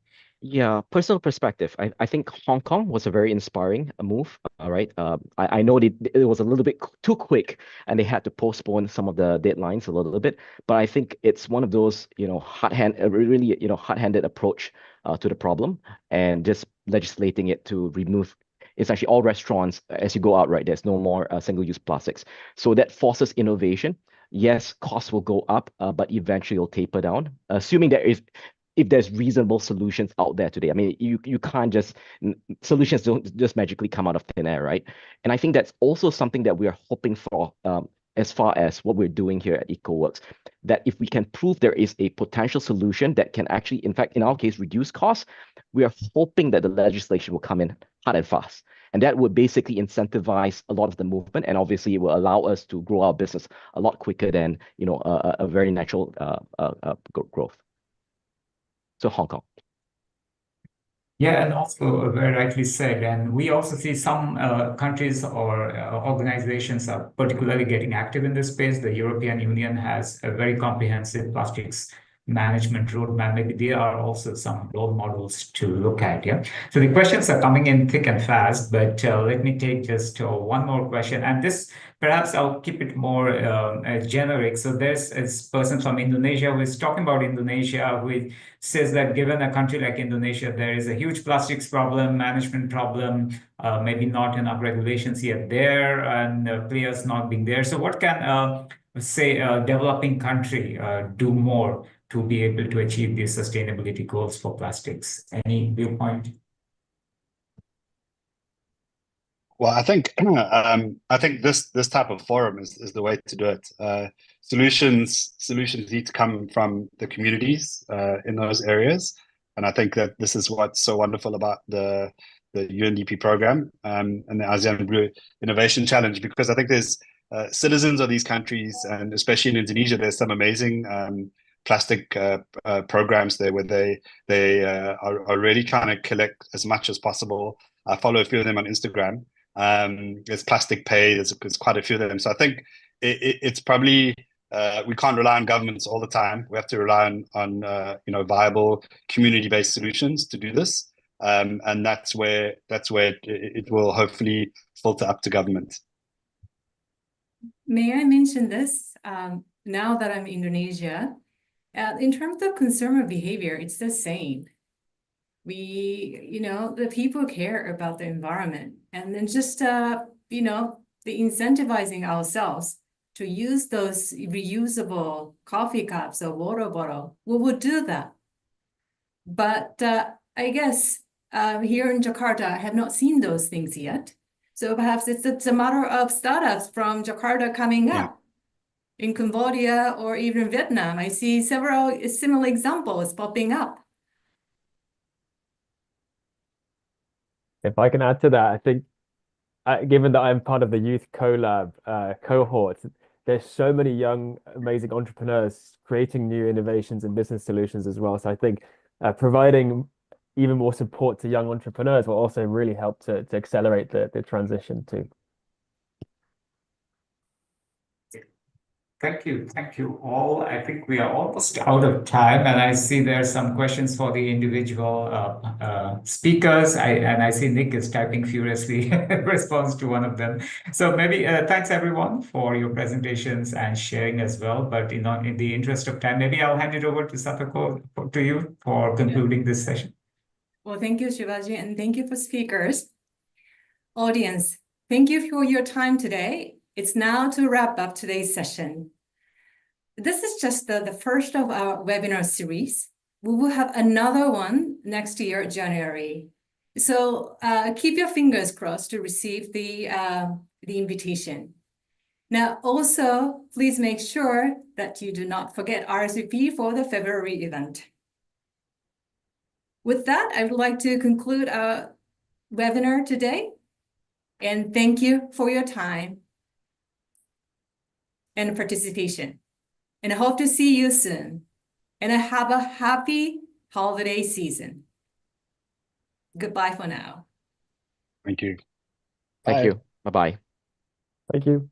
Yeah, personal perspective. I think Hong Kong was a very inspiring move. All right. I know it was a little bit too quick and they had to postpone some of the deadlines a little bit. But I think it's one of those, hard-handed approach to the problem, and just legislating it to remove. It's actually all restaurants, as you go out, right? There's no more single-use plastics. So that forces innovation. Yes, costs will go up, but eventually it'll taper down, assuming there is if there's reasonable solutions out there today. I mean, you can't just, solutions don't just magically come out of thin air, right? And I think that's also something that we are hoping for as far as what we're doing here at EcoWorks, that if we can prove there is a potential solution that can actually, in fact, in our case, reduce costs, we are hoping that the legislation will come in hard and fast. And that would basically incentivize a lot of the movement, and obviously it will allow us to grow our business a lot quicker than a very natural growth. So Hong Kong. Yeah, and also very rightly said. And we also see some countries or organizations are particularly getting active in this space. The European Union has a very comprehensive plastics management roadmap. Maybe there are also some role models to look at. Yeah. So the questions are coming in thick and fast, but let me take just one more question. And this, perhaps I'll keep it more generic. So there's a person from Indonesia who is talking about Indonesia, who says that given a country like Indonesia, there is a huge plastics problem, management problem, maybe not enough regulations yet there, and players not being there. So what can, say, a developing country do more to be able to achieve these sustainability goals for plastics? Any viewpoint? Well, I think this type of forum is the way to do it. Solutions need to come from the communities in those areas, and I think that this is what's so wonderful about the UNDP program and the ASEAN Blue Innovation Challenge, because I think there's citizens of these countries, and especially in Indonesia, there's some amazing plastic programs there where they are really trying to collect as much as possible. I follow a few of them on Instagram. There's Plastic Pay, there's quite a few of them. So I think it's probably we can't rely on governments all the time. We have to rely on viable community-based solutions to do this, and that's where it will hopefully filter up to government. May I mention this? Now that I'm in Indonesia, in terms of consumer behavior, it's the same. The people care about the environment, and then just, the incentivizing ourselves to use those reusable coffee cups or water bottle, we would do that. But I guess here in Jakarta, I have not seen those things yet. So perhaps it's a matter of startups from Jakarta coming up. In Cambodia or even Vietnam, I see several similar examples popping up. If I can add to that, I think, given that I'm part of the Youth CoLab cohort, there's so many young, amazing entrepreneurs creating new innovations and business solutions as well. So I think providing even more support to young entrepreneurs will also really help to accelerate the transition too. Thank you all. I think we are almost out of time, and I see there are some questions for the individual speakers. I see Nick is typing furiously in response to one of them. So maybe thanks everyone for your presentations and sharing as well. But in the interest of time, maybe I'll hand it over to Satoko to you for concluding this session. Well, thank you, Shivaji, and thank you for speakers. Audience, thank you for your time today. It's now to wrap up today's session. This is just the first of our webinar series. We will have another one next year, January. So keep your fingers crossed to receive the invitation. Now, also, please make sure that you do not forget RSVP for the February event. With that, I would like to conclude our webinar today. And thank you for your time and participation. And I hope to see you soon. And have a happy holiday season. Goodbye for now. Thank you. Thank you. Bye-bye. Thank you.